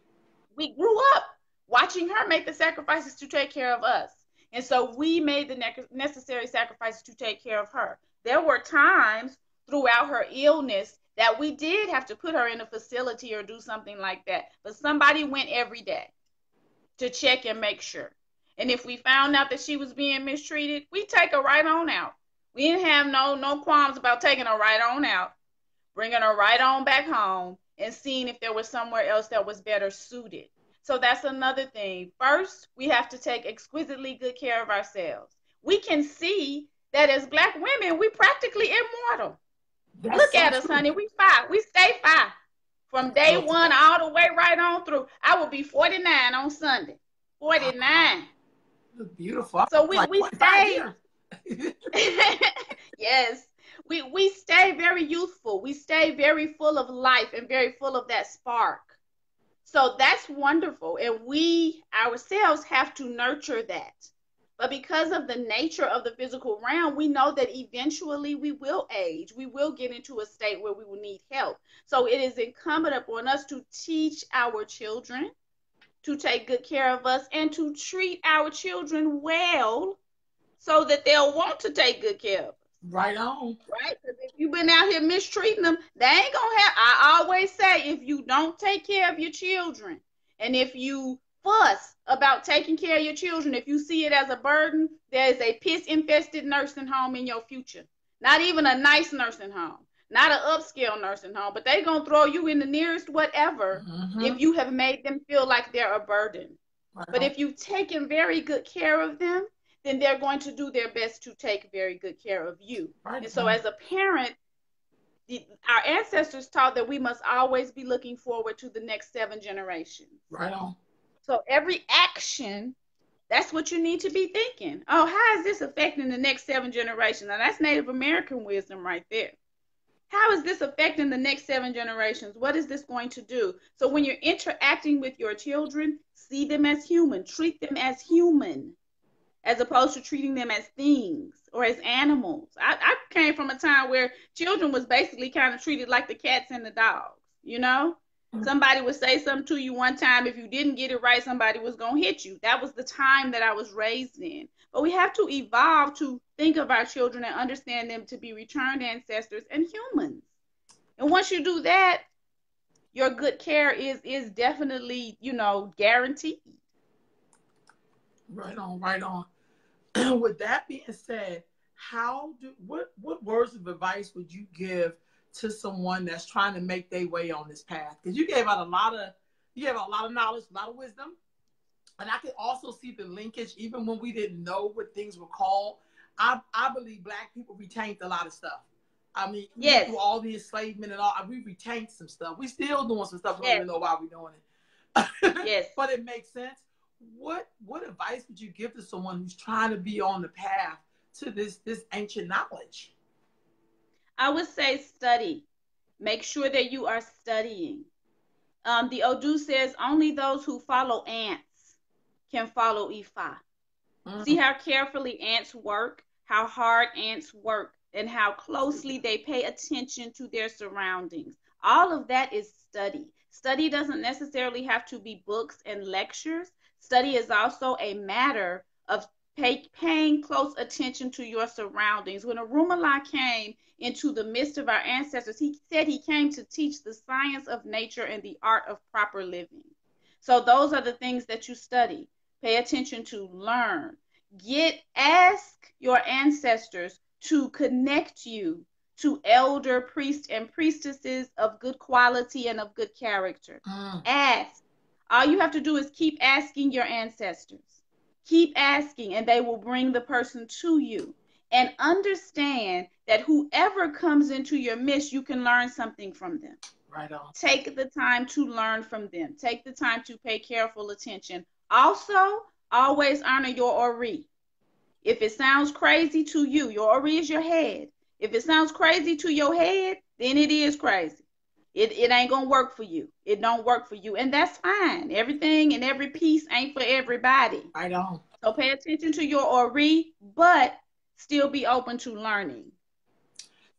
Speaker 2: We grew up watching her make the sacrifices to take care of us. And so we made the necessary sacrifices to take care of her. There were times throughout her illness that we did have to put her in a facility or do something like that. But somebody went every day to check and make sure. And if we found out that she was being mistreated, we take her right on out. We didn't have no qualms about taking her right on out, bringing her right on back home, and seeing if there was somewhere else that was better suited. So that's another thing. First, we have to take exquisitely good care of ourselves. We can see that as Black women, we practically immortal. That's Look so at us, true. Honey. We fine. We stay fine. From day one all the way right on through. I will be 49 on Sunday. 49.
Speaker 1: Beautiful.
Speaker 2: So we stay. Yes. We stay very youthful. We stay very full of life and very full of that spark. So that's wonderful. And we ourselves have to nurture that. But because of the nature of the physical realm, we know that eventually we will age. We will get into a state where we will need help. So it is incumbent upon us to teach our children to take good care of us and to treat our children well so that they'll want to take good care of us.
Speaker 1: Right on.
Speaker 2: Right? Because if you've been out here mistreating them, they ain't going to have. I always say, if you don't take care of your children and if you fuss about taking care of your children, if you see it as a burden, there is a piss-infested nursing home in your future. Not even a nice nursing home, not an upscale nursing home, but they're going to throw you in the nearest whatever if you have made them feel like they're a burden. Right. But if you've taken very good care of them, then they're going to do their best to take very good care of you. Right. And so as a parent, our ancestors taught that we must always be looking forward to the next 7 generations.
Speaker 1: Right on.
Speaker 2: So every action, that's what you need to be thinking. Oh, how is this affecting the next 7 generations? Now, that's Native American wisdom right there. How is this affecting the next 7 generations? What is this going to do? So when you're interacting with your children, see them as human. Treat them as human, as opposed to treating them as things or as animals. I came from a time where children was basically kind of treated like the cats and the dogs, you know? Somebody would say something to you one time. If you didn't get it right, somebody was going to hit you. That was the time that I was raised in. But we have to evolve to think of our children and understand them to be returned ancestors and humans. And once you do that, your good care is definitely, guaranteed.
Speaker 1: Right on, right on. With that being said, what words of advice would you give to someone that's trying to make their way on this path? Because you gave out a lot of knowledge, a lot of wisdom. And I could also see the linkage, even when we didn't know what things were called. I believe Black people retained a lot of stuff. I mean, yes, through all the enslavement and all, we retained some stuff. We still doing some stuff. We don't even know why we're doing it. Yes. But it makes sense. What advice would you give to someone who's trying to be on the path to this ancient knowledge?
Speaker 2: I would say study. Make sure that you are studying. The Odu says only those who follow ants can follow Ifa. See how carefully ants work, how hard ants work, and how closely they pay attention to their surroundings. All of that is study. Study doesn't necessarily have to be books and lectures. Study is also a matter of paying close attention to your surroundings. When Orunmila came into the midst of our ancestors, he said he came to teach the science of nature and the art of proper living. So those are the things that you study. Pay attention to, learn. Ask your ancestors to connect you to elder priests and priestesses of good quality and of good character. Ask. All you have to do is keep asking your ancestors. Keep asking, and they will bring the person to you. And understand that whoever comes into your midst, you can learn something from them.
Speaker 1: Right on.
Speaker 2: Take the time to learn from them. Take the time to pay careful attention. Also, always honor your Ori. If it sounds crazy to you, your Ori is your head. If it sounds crazy to your head, then it is crazy. It ain't gonna work for you. It don't work for you. And that's fine. Everything and every piece ain't for everybody.
Speaker 1: I know.
Speaker 2: So pay attention to your Ori, but still be open to learning.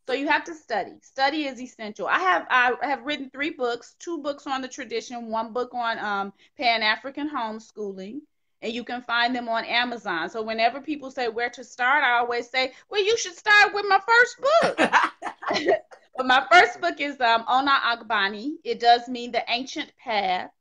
Speaker 2: So you have to study. Study is essential. I have written 3 books, 2 books on the tradition, 1 book on Pan-African homeschooling, and you can find them on Amazon. So whenever people say where to start, I always say, well, you should start with my first book. Well, my first book is Ona Agbani. It does mean the ancient path.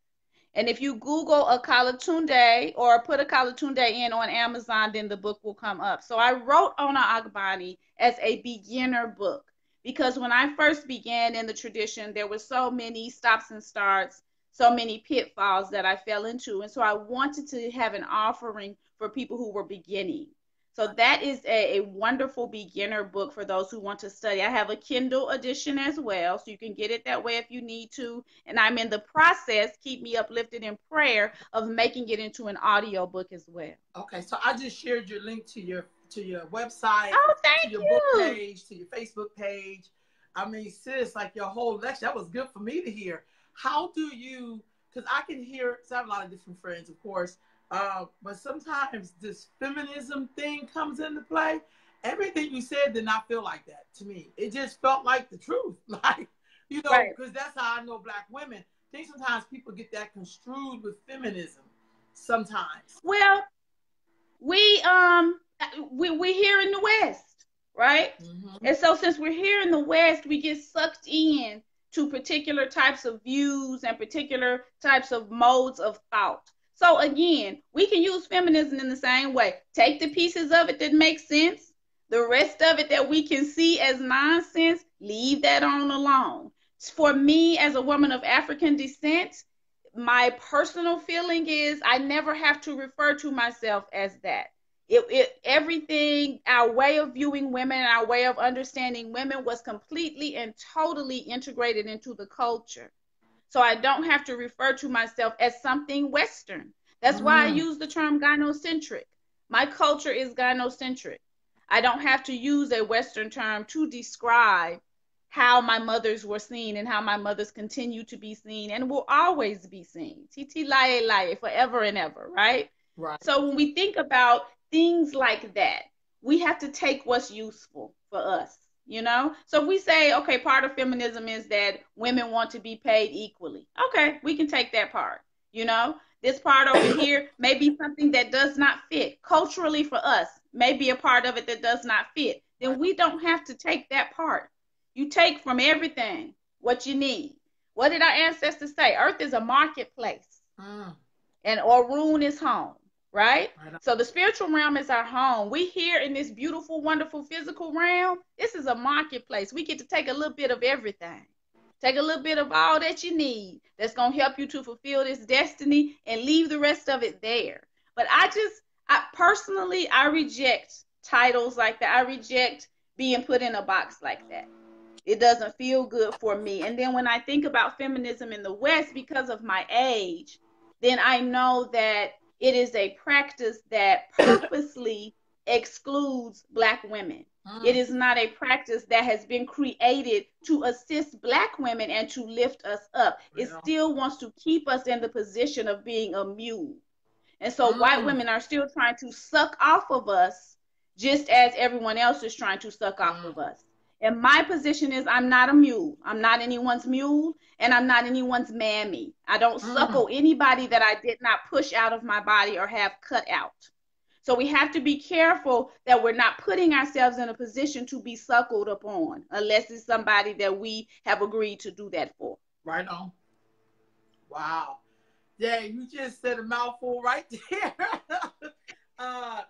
Speaker 2: And if you Google a Kalatunde or put a Kalatunde in on Amazon, then the book will come up. So I wrote Ona Agbani as a beginner book because when I first began in the tradition, there were so many stops and starts, so many pitfalls that I fell into. And so I wanted to have an offering for people who were beginning. So that is a wonderful beginner book for those who want to study. I have a Kindle edition as well, so you can get it that way if you need to. And I'm in the process, keep me uplifted in prayer, of making it into an audio book as well.
Speaker 1: Okay, so I just shared your link to your website,
Speaker 2: to
Speaker 1: your book page, to your Facebook page. I mean, sis, like your whole lecture, that was good for me to hear. How do you, because I can hear, so I have a lot of different friends, of course, but sometimes this feminism thing comes into play. Everything you said did not feel like that to me. It just felt like the truth. Like, you know, because that's how I know Black women. I think sometimes people get that construed with feminism sometimes.
Speaker 2: Well, we here in the West, right? Mm-hmm. And so since we're here in the West, we get sucked in to particular types of views and particular types of modes of thought. So again, we can use feminism in the same way. Take the pieces of it that make sense. The rest of it that we can see as nonsense, leave that on alone. For me, as a woman of African descent, my personal feeling is I never have to refer to myself as that. Everything, our way of viewing women and our way of understanding women was completely and totally integrated into the culture. So I don't have to refer to myself as something Western. That's why I use the term gynocentric. My culture is gynocentric. I don't have to use a Western term to describe how my mothers were seen and how my mothers continue to be seen and will always be seen. Titi lae lae, forever and ever, right?
Speaker 1: Right.
Speaker 2: So when we think about things like that, we have to take what's useful for us. You know, so we say, okay, part of feminism is that women want to be paid equally. Okay, we can take that part. You know, this part over here may be something that does not fit culturally for us, may be a part of it that does not fit. Then we don't have to take that part. You take from everything what you need. What did our ancestors say? Earth is a marketplace and Orun is home. Right? So the spiritual realm is our home. We here in this beautiful, wonderful physical realm. This is a marketplace. We get to take a little bit of everything. Take a little bit of all that you need that's going to help you to fulfill this destiny and leave the rest of it there. But I personally reject titles like that. I reject being put in a box like that. It doesn't feel good for me. And then when I think about feminism in the West, because of my age, then I know that it is a practice that purposely excludes Black women. It is not a practice that has been created to assist Black women and to lift us up. It still wants to keep us in the position of being a mule. And so white women are still trying to suck off of us just as everyone else is trying to suck off of us. And my position is I'm not a mule. I'm not anyone's mule, and I'm not anyone's mammy. I don't suckle anybody that I did not push out of my body or have cut out. So we have to be careful that we're not putting ourselves in a position to be suckled upon, unless it's somebody that we have agreed to do that for.
Speaker 1: Right on. Wow. Yeah, you just said a mouthful right there.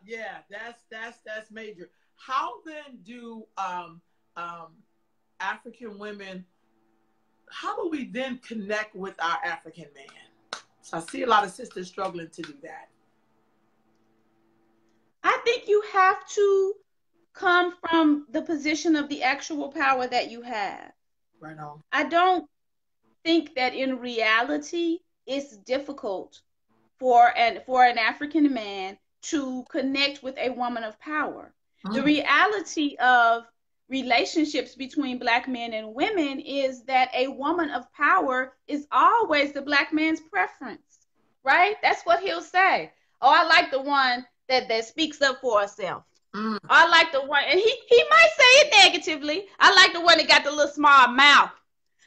Speaker 1: Yeah, that's major. How then do African women, how do we then connect with our African man? So I see a lot of sisters struggling to do that.
Speaker 2: I think you have to come from the position of the actual power that you have.
Speaker 1: Right on.
Speaker 2: I don't think that in reality it's difficult for an African man to connect with a woman of power. The reality of relationships between Black men and women is that a woman of power is always the Black man's preference, right? That's what he'll say. Oh, I like the one that speaks up for herself. I like the one, and he might say it negatively. I like the one that got the little small mouth.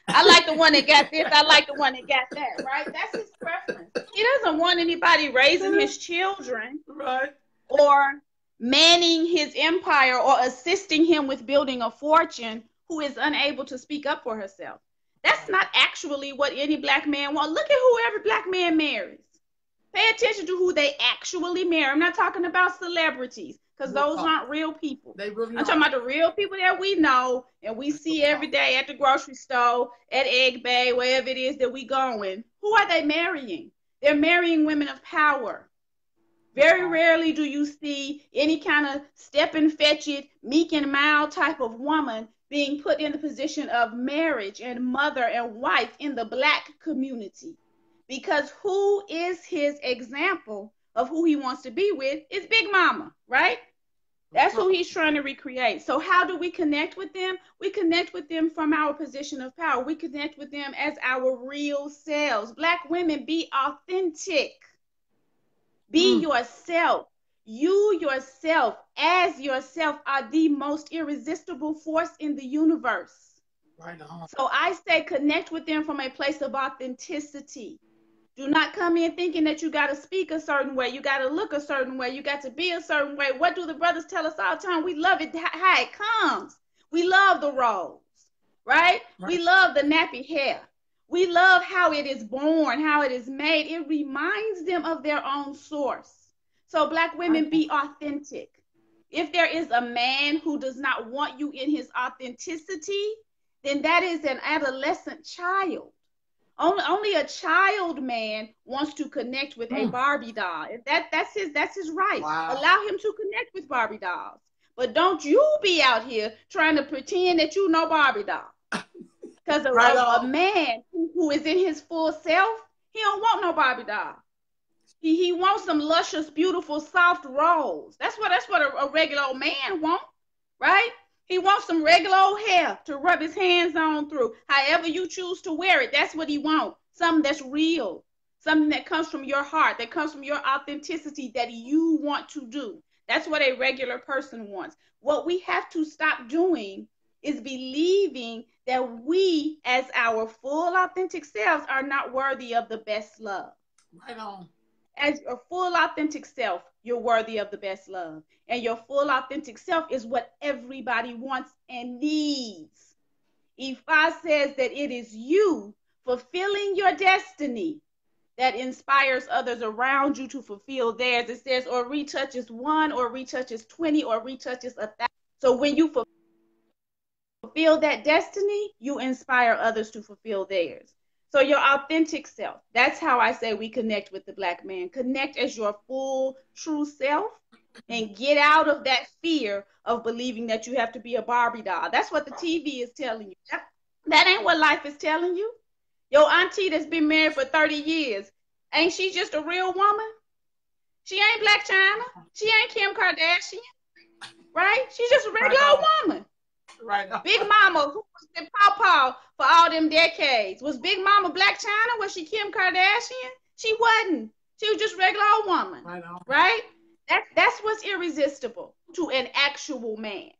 Speaker 2: I like the one that got this. I like the one that got that, right? That's his preference. He doesn't want anybody raising his children,
Speaker 1: Right.
Speaker 2: or manning his empire, or assisting him with building a fortune, who is unable to speak up for herself. That's not actually what any black man wants. Look at who every black man marries. Pay attention to who they actually marry. I'm not talking about celebrities, because those aren't real people.
Speaker 1: They really
Speaker 2: I'm talking about the real people that we know and we see every day at the grocery store, at Egg Bay, wherever it is that we going. Who are they marrying? They're marrying women of power. Very rarely do you see any kind of step and fetch it, meek and mild type of woman being put in the position of marriage and mother and wife in the black community. Because who is his example of who he wants to be with is Big Mama, right? That's who he's trying to recreate. So how do we connect with them? We connect with them from our position of power. We connect with them as our real selves. Black women, be authentic. Be yourself. You yourself, as yourself, are the most irresistible force in the universe.
Speaker 1: Right on.
Speaker 2: So I say connect with them from a place of authenticity. Do not come in thinking that you got to speak a certain way. You got to look a certain way. You got to be a certain way. What do the brothers tell us all the time? We love it how it comes. We love the rolls, right? We love the nappy hair. We love how it is born, how it is made. It reminds them of their own source. So black women, be authentic. If there is a man who does not want you in his authenticity, then that is an adolescent child. Only a child man wants to connect with a Barbie doll. That's his right.
Speaker 1: Wow.
Speaker 2: Allow him to connect with Barbie dolls. But don't you be out here trying to pretend that you know Barbie doll. Because a man who is in his full self, he don't want no Barbie doll. He wants some luscious, beautiful, soft rolls. That's what a regular old man wants, right? He wants some regular old hair to rub his hands on through. However you choose to wear it, that's what he wants. Something that's real. Something that comes from your heart, that comes from your authenticity, that you want to do. That's what a regular person wants. What we have to stop doing is believing that we, as our full authentic selves, are not worthy of the best love.
Speaker 1: Right on.
Speaker 2: As your full authentic self, you're worthy of the best love. And your full authentic self is what everybody wants and needs. Ifa says that it is you fulfilling your destiny that inspires others around you to fulfill theirs. It says, or retouches 1, or retouches 20, or retouches 1,000. So when you fulfill that destiny, you inspire others to fulfill theirs. So your authentic self, that's how I say we connect with the black man. Connect as your full, true self and get out of that fear of believing that you have to be a Barbie doll. That's what the TV is telling you. That ain't what life is telling you. Your auntie that's been married for 30 years, ain't she just a real woman? She ain't Black China. She ain't Kim Kardashian, right? She's just a regular woman.
Speaker 1: Right.
Speaker 2: Big Mama, who was the pawpaw for all them decades. Was Big Mama Black China? Was she Kim Kardashian? She wasn't. She was just a regular old woman. Right? That's what's irresistible to an actual man.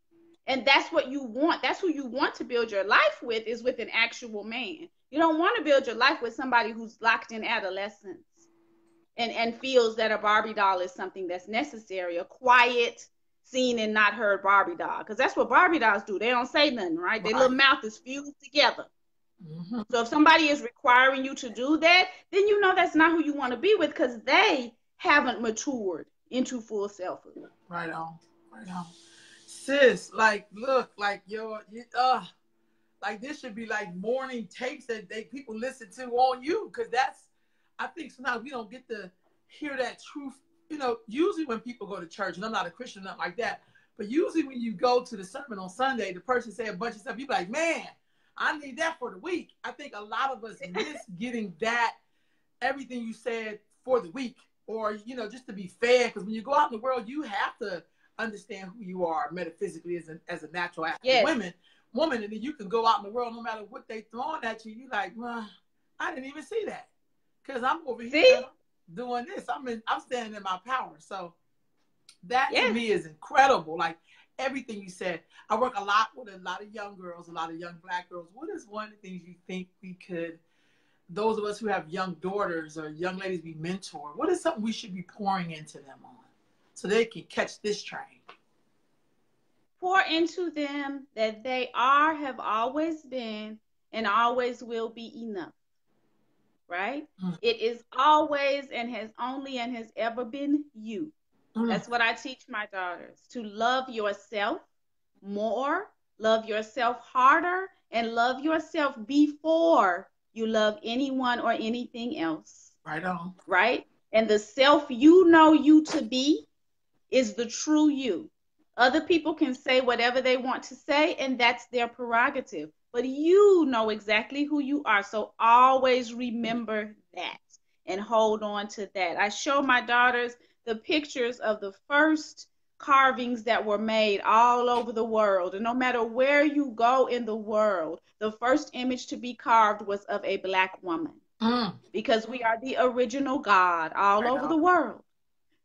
Speaker 2: And that's what you want. That's who you want to build your life with, is with an actual man. You don't want to build your life with somebody who's locked in adolescence and feels that a Barbie doll is something that's necessary, a quiet, seen and not heard Barbie doll. Because that's what Barbie dolls do. They don't say nothing, right? Their little mouth is fused together. So if somebody is requiring you to do that, then you know that's not who you want to be with, because they haven't matured into full selfhood.
Speaker 1: Right on. Right on. Sis, like, look, like like this should be like morning tapes that people listen to on you, because I think sometimes we don't get to hear that truth. You know, usually when people go to church, and I'm not a Christian, nothing like that, but usually when you go to the sermon on Sunday, the person say a bunch of stuff, you be like, man, I need that for the week. I think a lot of us miss getting that, everything you said for the week, or, you know, just to be fair, because when you go out in the world, you have to understand who you are metaphysically as a natural woman, and then you can go out in the world, no matter what they throwing at you, you like, well, I didn't even see that, because I'm over here doing this. I'm standing in my power. So that to me is incredible. Like, everything you said. I work a lot with a lot of young girls, a lot of young Black girls. What is one of the things you think we could, those of us who have young daughters or young ladies we mentor, what is something we should be pouring into them on so they can catch this train?
Speaker 2: Pour into them that they are, have always been, and always will be enough. Right? It is always and has only and has ever been you. That's what I teach my daughters, to love yourself more, love yourself harder, and love yourself before you love anyone or anything else.
Speaker 1: Right on.
Speaker 2: Right? And the self you know you to be is the true you. Other people can say whatever they want to say, and that's their prerogative. But you know exactly who you are. So always remember that and hold on to that. I show my daughters the pictures of the first carvings that were made all over the world. And no matter where you go in the world, the first image to be carved was of a Black woman. Because we are the original God all over the world.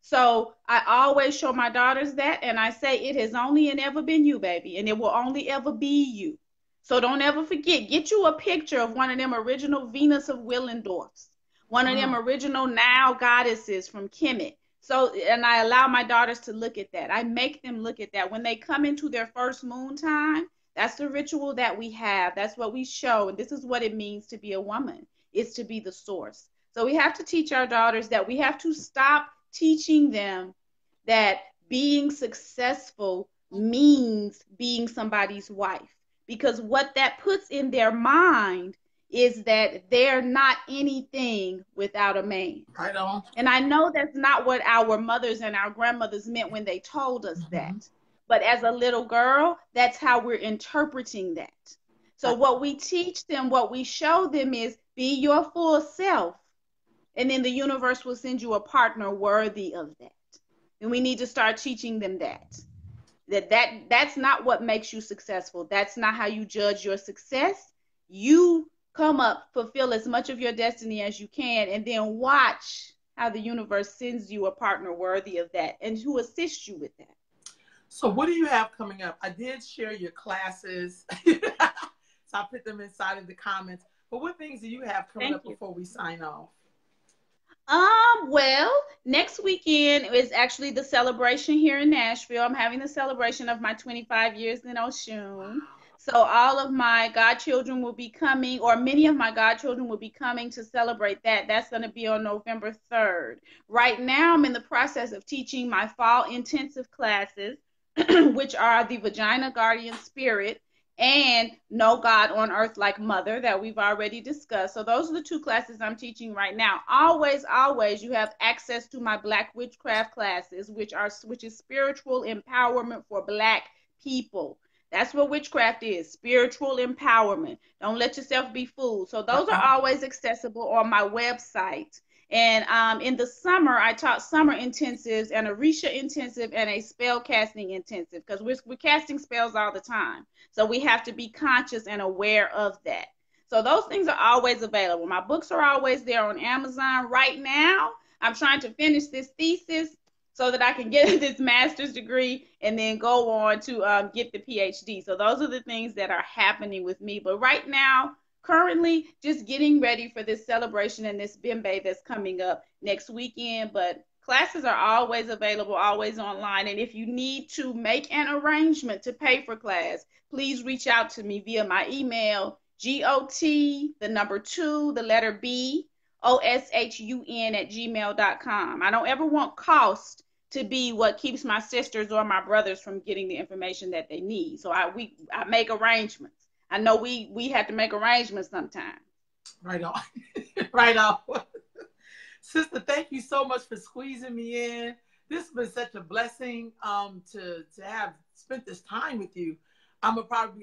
Speaker 2: So I always show my daughters that, and I say it has only and ever been you, baby, and it will only ever be you. So don't ever forget, get you a picture of one of them original Venus of Willendorfs, one of them original Nile goddesses from Kemet. So, and I allow my daughters to look at that. I make them look at that. When they come into their first moon time, that's the ritual that we have. That's what we show. And this is what it means to be a woman, is to be the source. So we have to teach our daughters that. We have to stop teaching them that being successful means being somebody's wife. Because what that puts in their mind is that they're not anything without a man.
Speaker 1: Right on.
Speaker 2: And I know that's not what our mothers and our grandmothers meant when they told us that. But as a little girl, that's how we're interpreting that. So what we teach them, what we show them is be your full self. And then the universe will send you a partner worthy of that. And we need to start teaching them that. That's not what makes you successful. That's not how you judge your success. You come up, fulfill as much of your destiny as you can, and then watch how the universe sends you a partner worthy of that and who assists you with that.
Speaker 1: So what do you have coming up? I did share your classes. So I put them inside of the comments. But what things do you have coming up before we sign off?
Speaker 2: Well, next weekend is actually the celebration here in Nashville. I'm having the celebration of my 25 years in Osun. So all of my godchildren will be coming, or many of my godchildren will be coming to celebrate that. That's going to be on November 3rd. Right now, I'm in the process of teaching my fall intensive classes, which are the Vagina Guardian Spirit and No God on Earth Like Mother that we've already discussed. So those are the two classes I'm teaching right now. Always, always, you have access to my Black witchcraft classes, which is spiritual empowerment for Black people. That's what witchcraft is, spiritual empowerment. Don't let yourself be fooled. So those are always accessible on my website. And in the summer, I taught summer intensives and a Risha intensive and a spell casting intensive, because we're casting spells all the time. So we have to be conscious and aware of that. So those things are always available. My books are always there on Amazon. Right now, I'm trying to finish this thesis so that I can get this master's degree and then go on to get the PhD. So those are the things that are happening with me. But right now, currently, just getting ready for this celebration and this Bimbe that's coming up next weekend. But classes are always available, always online. And if you need to make an arrangement to pay for class, please reach out to me via my email, GOT_B_OSHUN@gmail.com. I don't ever want cost to be what keeps my sisters or my brothers from getting the information that they need. So I make arrangements. I know we have to make arrangements sometimes.
Speaker 1: Right on. Right on. Sister, thank you so much for squeezing me in. This has been such a blessing to have spent this time with you. I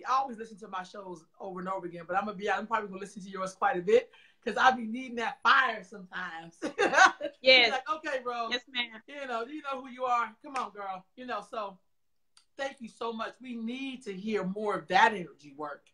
Speaker 1: always listen to my shows over and over again, but I'm probably gonna listen to yours quite a bit because I be needing that fire sometimes.
Speaker 2: Yes.
Speaker 1: Like, okay, bro.
Speaker 2: Yes, ma'am.
Speaker 1: You know who you are. Come on, girl. So thank you so much. We need to hear more of that energy work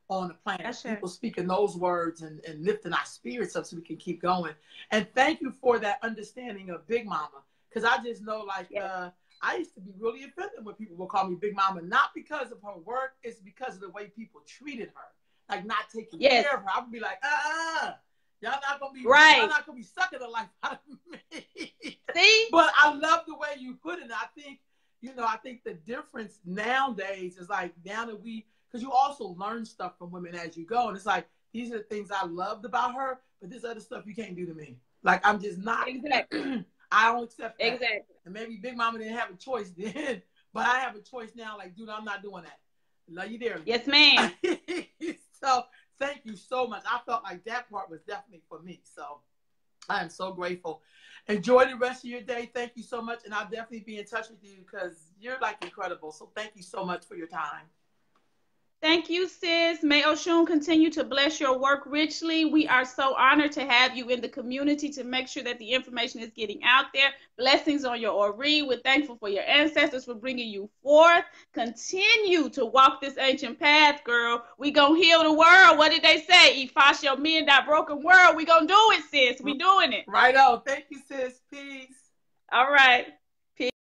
Speaker 1: on the planet.
Speaker 2: That's
Speaker 1: People
Speaker 2: right.
Speaker 1: speaking those words and lifting our spirits up so we can keep going. And thank you for that understanding of Big Mama. Because I just know, like,
Speaker 2: yes.
Speaker 1: I used to be really offended when people would call me Big Mama, not because of her work, it's because of the way people treated her, like not taking
Speaker 2: Yes.
Speaker 1: care of her. I would be like, y'all not gonna be
Speaker 2: Right.
Speaker 1: y'all not gonna be sucking the life out of me.
Speaker 2: See?
Speaker 1: But I love the way you put it. I think, you know, I think the difference nowadays is like now that because you also learn stuff from women as you go, and it's like these are the things I loved about her, but this other stuff you can't do to me. Like I'm just not.
Speaker 2: Exactly.
Speaker 1: I don't accept that.
Speaker 2: Exactly.
Speaker 1: And maybe Big Mama didn't have a choice then, but I have a choice now. Like, dude, I'm not doing that. Love you dearly.
Speaker 2: Yes, ma'am.
Speaker 1: So thank you so much. I felt like that part was definitely for me. So I am so grateful. Enjoy the rest of your day. Thank you so much. And I'll definitely be in touch with you because you're like incredible. So thank you so much for your time.
Speaker 2: Thank you, sis. May Oshun continue to bless your work richly. We are so honored to have you in the community to make sure that the information is getting out there. Blessings on your Ori. We're thankful for your ancestors for bringing you forth. Continue to walk this ancient path, girl. We gonna heal the world. What did they say? Ifasho me in that broken world. We gonna do it, sis. We doing it.
Speaker 1: Right on. Thank you, sis. Peace.
Speaker 2: All right.